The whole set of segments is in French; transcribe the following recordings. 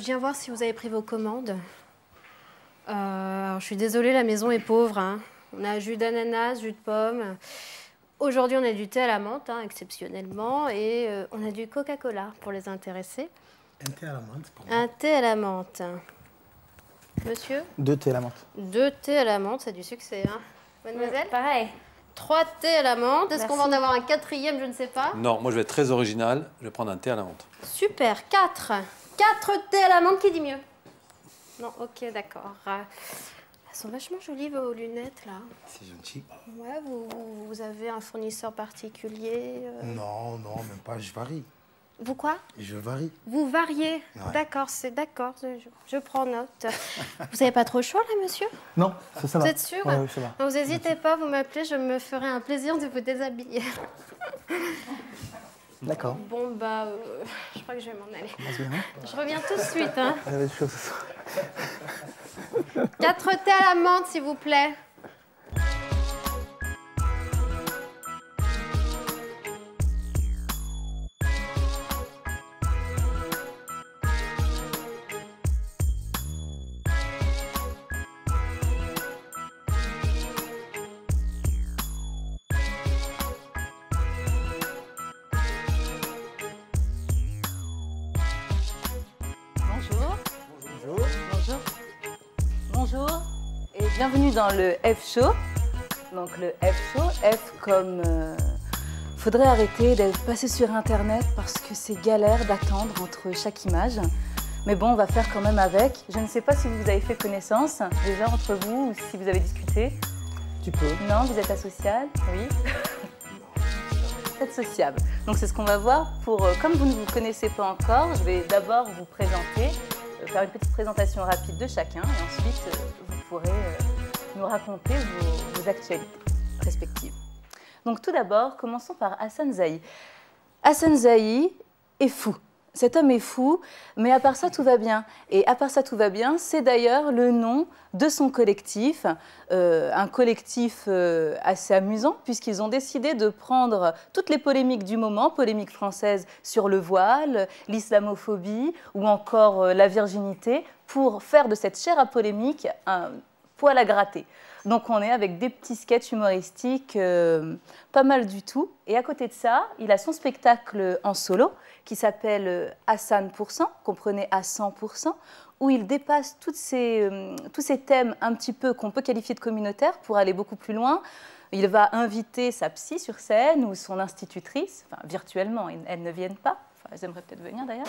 je viens voir si vous avez pris vos commandes. Alors, je suis désolée, la maison est pauvre. Hein. On a jus d'ananas, jus de pomme. Aujourd'hui, on a du thé à la menthe, hein, exceptionnellement. Et on a du Coca-Cola pour les intéresser. Un thé à la menthe pour moi. Un thé à la menthe. Monsieur? 2 thés à la menthe. 2 thés à la menthe, c'est du succès. Hein. Mademoiselle? Pareil. 3 thés à la menthe. Est-ce qu'on va en Merci. avoir un 4e? Je ne sais pas. Non, moi je vais être très original, je vais prendre un thé à la menthe. Super, 4. 4 thés à la menthe, qui dit mieux? Non, ok, d'accord. Elles sont vachement jolies, vos lunettes, là. C'est gentil. Ouais, vous avez un fournisseur particulier Non, non, même pas, je varie. Vous quoi? Je varie. Vous variez. Ouais. D'accord, c'est d'accord, je prends note. Vous n'avez pas trop chaud, là, monsieur? Non, ça va. Vous êtes sûr? Oui, ça va. Vous n'hésitez pas, vous m'appelez, je me ferai un plaisir de vous déshabiller. D'accord. Bon, bah, je crois que je vais m'en aller. Vas-y, hein. Je reviens tout de suite, hein. Ça va être chaud ce soir. 4 thés à la menthe, s'il vous plaît. Bonjour. Bonjour. Bonjour. Bonjour et bienvenue dans le F-Show. Donc le F-Show, F comme... faudrait arrêter d'être passé sur Internet parce que c'est galère d'attendre entre chaque image. Mais bon, on va faire quand même avec. Je ne sais pas si vous avez fait connaissance déjà entre vous ou si vous avez discuté. Tu peux. Non, vous êtes asocial? Oui. Vous êtes sociable. Donc c'est ce qu'on va voir. Comme vous ne vous connaissez pas encore, je vais d'abord vous présenter, faire une petite présentation rapide de chacun et ensuite vous pourrez nous raconter vos actualités respectives. Donc tout d'abord, commençons par Hassan Zahi. Hassan Zahi est fou. Cet homme est fou, mais à part ça, tout va bien. Et à part ça, tout va bien, c'est d'ailleurs le nom de son collectif, un collectif assez amusant, puisqu'ils ont décidé de prendre toutes les polémiques du moment, polémiques françaises sur le voile, l'islamophobie ou encore la virginité, pour faire de cette chair à polémique un poil à gratter. Donc on est avec des petits sketchs humoristiques, pas mal du tout. Et à côté de ça, il a son spectacle en solo qui s'appelle Hassan%, comprenez à 100%, où il dépasse tous ces thèmes un petit peu qu'on peut qualifier de communautaires pour aller beaucoup plus loin. Il va inviter sa psy sur scène ou son institutrice, enfin virtuellement, elles ne viennent pas, enfin, elles aimeraient peut-être venir d'ailleurs.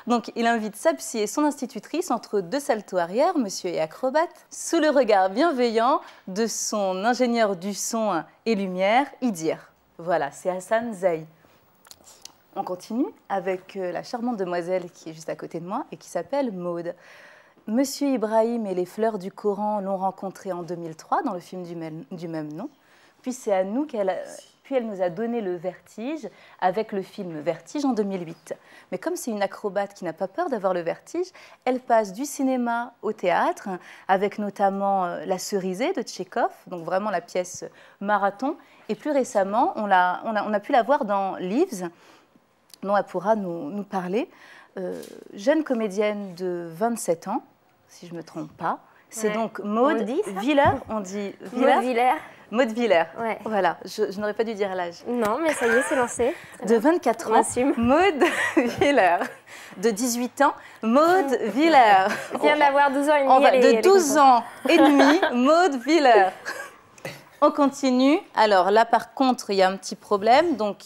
Donc, il invite sa psy et son institutrice entre 2 saltos arrière, monsieur et acrobate, sous le regard bienveillant de son ingénieur du son et lumière, Idir. Voilà, c'est Hassan Zahi. On continue avec la charmante demoiselle qui est juste à côté de moi et qui s'appelle Maude. Monsieur Ibrahim et les fleurs du Coran l'ont rencontrée en 2003 dans le film du même nom. Puis c'est à nous Puis elle nous a donné le vertige avec le film Vertige en 2008. Mais comme c'est une acrobate qui n'a pas peur d'avoir le vertige, elle passe du cinéma au théâtre, avec notamment La Cerisée de Tchekhov, donc vraiment la pièce marathon. Et plus récemment, on a pu la voir dans Leaves, dont elle pourra nous parler. Jeune comédienne de 27 ans, si je ne me trompe pas. C'est donc Maude Villers, on dit Maude Villers. Maude Villers. Ouais. Voilà, je n'aurais pas dû dire l'âge. Non, mais ça y est, c'est lancé. De 24 On ans, assume. Maude Villers. De 18 ans, Maude Villers. Je viens d'avoir 12 ans et demi. De 12 ans et demi, Maude Villers. On continue. Alors là, par contre, il y a un petit problème. Donc,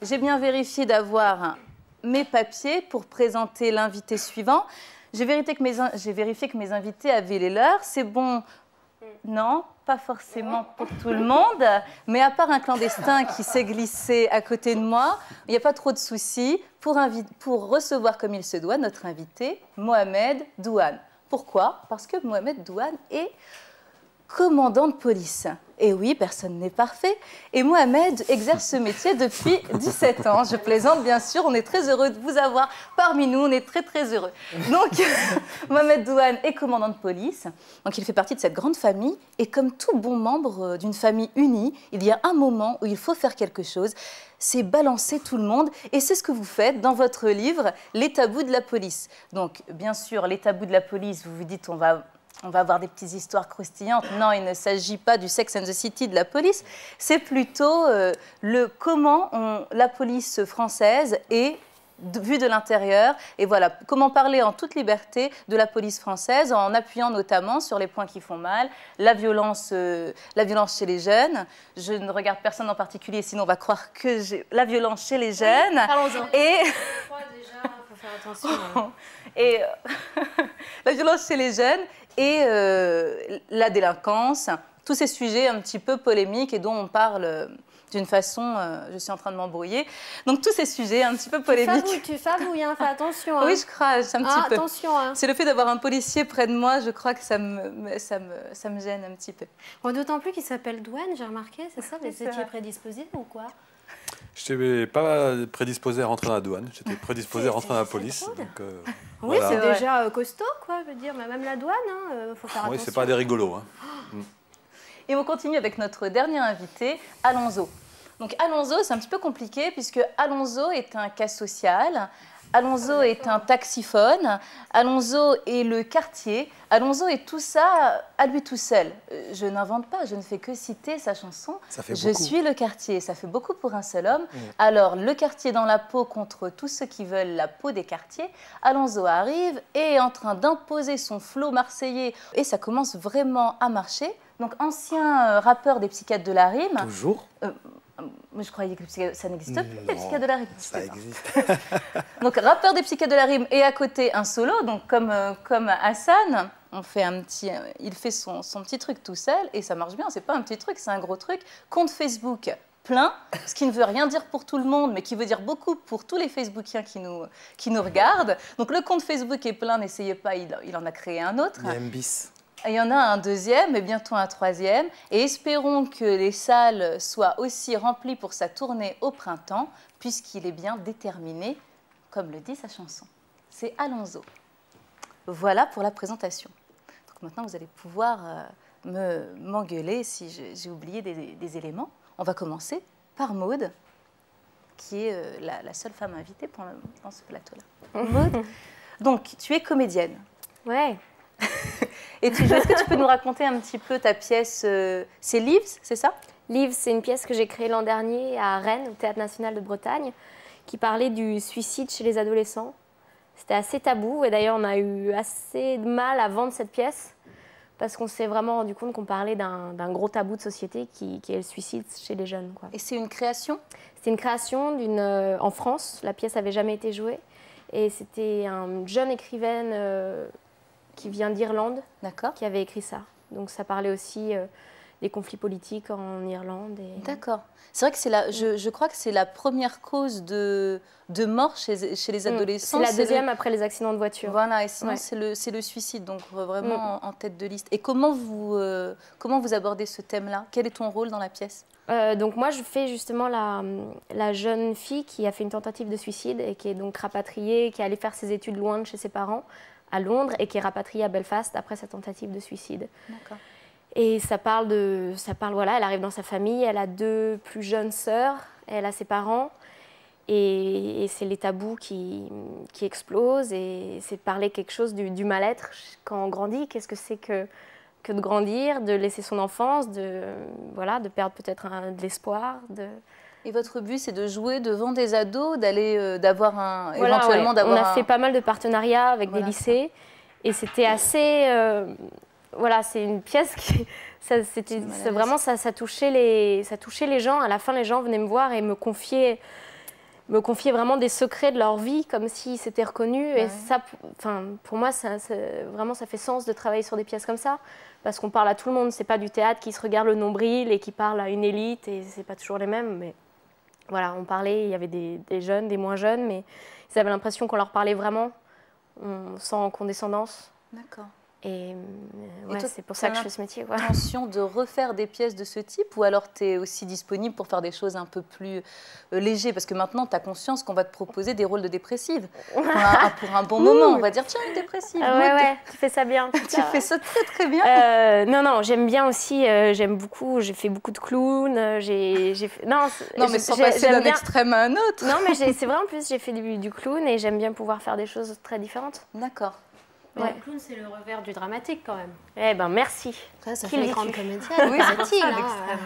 j'ai bien vérifié d'avoir mes papiers pour présenter l'invité suivant. J'ai vérifié que mes invités avaient les leurs. C'est bon? Non, pas forcément pour tout le monde. Mais à part un clandestin qui s'est glissé à côté de moi, il n'y a pas trop de soucis pour recevoir comme il se doit notre invité, Mohamed Douane. Pourquoi? Parce que Mohamed Douane est commandant de police. Et oui, personne n'est parfait. Et Mohamed exerce ce métier depuis 17 ans. Je plaisante, bien sûr. On est très heureux de vous avoir parmi nous. On est très, très heureux. Donc, Mohamed Douane est commandant de police. Donc, il fait partie de cette grande famille. Et comme tout bon membre d'une famille unie, il y a un moment où il faut faire quelque chose. C'est balancer tout le monde. Et c'est ce que vous faites dans votre livre « Les tabous de la police ». Donc, bien sûr, les tabous de la police, vous vous dites, on va avoir des petites histoires croustillantes. Non, il ne s'agit pas du Sex and the City de la police. C'est plutôt comment la police française est vue de l'intérieur. Et voilà, comment parler en toute liberté de la police française en appuyant notamment sur les points qui font mal, la violence chez les jeunes. Je ne regarde personne en particulier, sinon on va croire que j'ai la violence chez les jeunes. Parlons-en. Et Déjà, faut faire attention. Hein. et la violence chez les jeunes et la délinquance, tous ces sujets un petit peu polémiques et dont on parle d'une façon, je suis en train de m'embrouiller, donc tous ces sujets un petit peu polémiques. Tu fabouilles, hein, fais attention. Hein. Oui, je crache un petit peu. Attention. Hein. C'est le fait d'avoir un policier près de moi, je crois que ça me gêne un petit peu. Bon, d'autant plus qu'il s'appelle Douane, j'ai remarqué, c'est ça? Vous étiez prédisposé ou quoi? Je n'étais pas prédisposé à rentrer dans la douane, j'étais prédisposé à rentrer dans la police. Donc, oui, voilà. c'est déjà costaud, quoi, je veux dire, mais même la douane, il faut faire attention. Oui, c'est pas des rigolos. Hein. Et on continue avec notre dernier invité, Alonso. Donc Alonso, c'est un petit peu compliqué puisque Alonso est un cas social, Alonso est un taxiphone, Alonso est le quartier, Alonso est tout ça à lui tout seul. Je n'invente pas, je ne fais que citer sa chanson. Ça fait Je beaucoup. suis le quartier, ça fait beaucoup pour un seul homme. Alors, le quartier dans la peau contre tous ceux qui veulent la peau des quartiers, Alonso arrive et est en train d'imposer son flow marseillais et ça commence vraiment à marcher. Donc, ancien rappeur des Psychiatres de la Rime. Toujours. Mais je croyais que ça n'existe plus, les Psychiatres de la Rime. Ça existe. Donc, rappeur des Psychiatres de la Rime et à côté un solo, donc comme Hassan, il fait son petit truc tout seul et ça marche bien. C'est pas un petit truc, c'est un gros truc. Compte Facebook plein, ce qui ne veut rien dire pour tout le monde, mais qui veut dire beaucoup pour tous les Facebookiens qui nous regardent. Donc, le compte Facebook est plein, n'essayez pas, il en a créé un autre. Il y a un bis. Il y en a un deuxième et bientôt un troisième. Et espérons que les salles soient aussi remplies pour sa tournée au printemps, puisqu'il est bien déterminé, comme le dit sa chanson. C'est Alonso. Voilà pour la présentation. Donc maintenant, vous allez pouvoir m'engueuler si j'ai oublié des éléments. On va commencer par Maude, qui est la seule femme invitée dans ce plateau-là. Maude, donc tu es comédienne. Ouais. Et est-ce que tu peux nous raconter un petit peu ta pièce C'est Leaves, c'est ça? Leaves, c'est une pièce que j'ai créée l'an dernier à Rennes, au Théâtre National de Bretagne, qui parlait du suicide chez les adolescents. C'était assez tabou et d'ailleurs on a eu assez de mal à vendre cette pièce parce qu'on s'est vraiment rendu compte qu'on parlait d'un gros tabou de société qui est le suicide chez les jeunes, quoi. Et c'est une création? C'était une création en France, la pièce n'avait jamais été jouée et c'était une jeune écrivaine qui vient d'Irlande, qui avait écrit ça. Donc ça parlait aussi des conflits politiques en Irlande. D'accord. C'est vrai que je crois que c'est la première cause de mort chez les adolescents. C'est la deuxième après les accidents de voiture. Voilà, et sinon c'est le suicide, donc vraiment en tête de liste. Et comment vous abordez ce thème-là? Quel est ton rôle dans la pièce? Donc moi je fais justement la jeune fille qui a fait une tentative de suicide et qui est donc rapatriée, qui est allée faire ses études loin de chez ses parents, à Londres, et qui est rapatriée à Belfast après sa tentative de suicide. D'accord. Et ça parle, voilà, elle arrive dans sa famille, elle a 2 plus jeunes sœurs, elle a ses parents, et c'est les tabous qui explosent, et c'est parler quelque chose du mal-être quand on grandit. Qu'est-ce que c'est que de grandir, de laisser son enfance, de perdre peut-être de l'espoir. Et votre but, c'est de jouer devant des ados, éventuellement On d'avoir a fait pas mal de partenariats avec des lycées, et c'était assez... c'est une pièce qui... Ça touchait les gens. À la fin, les gens venaient me voir et me confiaient vraiment des secrets de leur vie, comme s'ils s'étaient reconnus. Et ça, pour moi, ça fait sens de travailler sur des pièces comme ça, parce qu'on parle à tout le monde. C'est pas du théâtre qui se regarde le nombril et qui parle à une élite, et c'est pas toujours les mêmes. Mais voilà, on parlait, il y avait des jeunes, des moins jeunes, mais ils avaient l'impression qu'on leur parlait vraiment, sans condescendance. D'accord. Et Et toi, c'est pour ça que t'as je fais ce métier, quoi. l'intention de refaire des pièces de ce type ou alors tu es aussi disponible pour faire des choses un peu plus légères? Parce que maintenant, tu as conscience qu'on va te proposer des rôles de dépressive. Pour un bon moment, on va dire tiens, une dépressive. Ouais, tu fais ça bien. Tu fais ça très très bien. Non, j'aime bien aussi, j'aime beaucoup, j'ai fait beaucoup de clown, Non, mais sans passer d'un extrême à un autre. Non, mais c'est vrai, en plus, j'ai fait du clown et j'aime bien pouvoir faire des choses très différentes. D'accord. Mais le clown, c'est le revers du dramatique quand même. Eh ben, merci. Après, ça Qui fait le les grandes dit-tu comédiennes. Oui, c'est pour ça, l'extrême.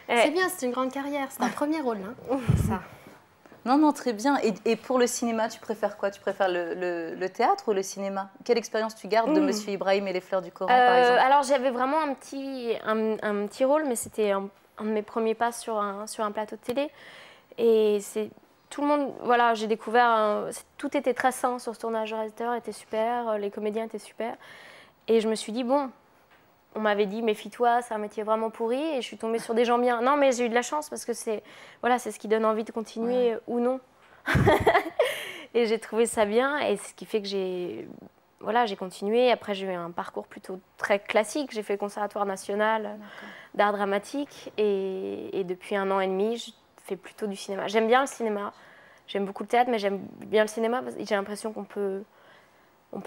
C'est bien, c'est une grande carrière. C'est un premier rôle. Ça. Non, très bien. Et pour le cinéma, tu préfères quoi? Tu préfères le théâtre ou le cinéma? Quelle expérience tu gardes de Monsieur Ibrahim et les fleurs du Coran, par exemple? Alors, j'avais vraiment un petit rôle, mais c'était un de mes premiers pas sur un plateau de télé. Et c'est tout le monde, voilà, j'ai découvert, tout était très sain sur ce tournage. Le réalisateur était super, les comédiens étaient super. Et je me suis dit, bon, on m'avait dit, méfie-toi, c'est un métier vraiment pourri. Et je suis tombée sur des gens bien. Non, mais j'ai eu de la chance parce que c'est ce qui donne envie de continuer ou non. Et j'ai trouvé ça bien. Et c'est ce qui fait que j'ai continué. Après, j'ai eu un parcours plutôt très classique. J'ai fait le Conservatoire national d'art dramatique. Et depuis 1 an et demi, je fais plutôt du cinéma. J'aime bien le cinéma. J'aime beaucoup le théâtre, mais j'aime bien le cinéma parce que j'ai l'impression qu'on peut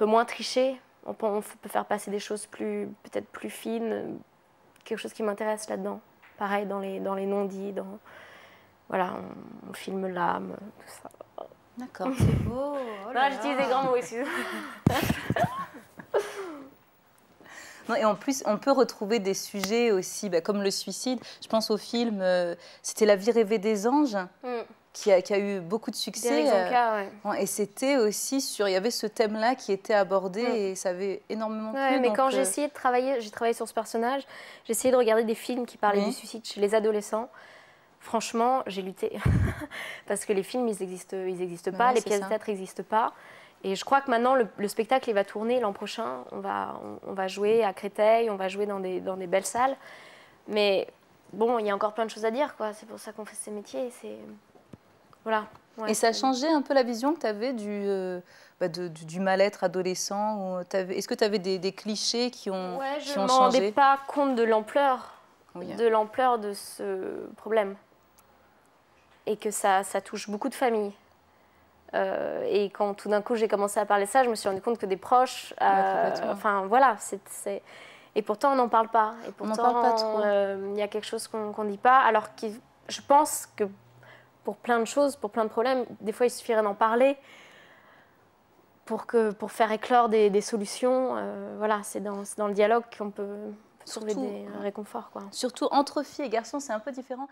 moins tricher. On peut faire passer des choses peut-être plus fines. Quelque chose qui m'intéresse là-dedans. Pareil, dans les non-dits. Voilà, on filme l'âme, tout ça. D'accord. C'est beau. Oh là là. J'utilise des grands mots, excusez-moi. Non, et en plus, on peut retrouver des sujets aussi, comme le suicide. Je pense au film, c'était La vie rêvée des anges, qui a eu beaucoup de succès. Et c'était aussi il y avait ce thème-là qui était abordé et ça avait énormément plu. Mais quand j'ai essayé de travailler, j'ai travaillé sur ce personnage, j'ai essayé de regarder des films qui parlaient du suicide chez les adolescents. Franchement, j'ai lutté. Parce que les films, ils existent pas, les pièces de théâtre n'existent pas. Et je crois que maintenant, le spectacle, il va tourner l'an prochain. On va jouer à Créteil, on va jouer dans des belles salles. Mais bon, il y a encore plein de choses à dire, quoi. C'est pour ça qu'on fait ces métiers. Voilà. Ouais, et ça a changé un peu la vision que tu avais du mal-être adolescent? Est-ce que tu avais des clichés qui ont changé? Je ne me rendais pas compte de l'ampleur de ce problème. Et que ça touche beaucoup de familles. Et quand tout d'un coup j'ai commencé à parler de ça, je me suis rendu compte que des proches, enfin voilà, et pourtant on n'en parle pas. Et pourtant, on n'en parle pas trop. Il y a quelque chose qu'on ne dit pas, alors que je pense que pour plein de choses, pour plein de problèmes, des fois il suffirait d'en parler pour faire éclore des solutions. Voilà, c'est dans le dialogue qu'on peut trouver des réconforts, quoi. Surtout entre filles et garçons, c'est un peu différent.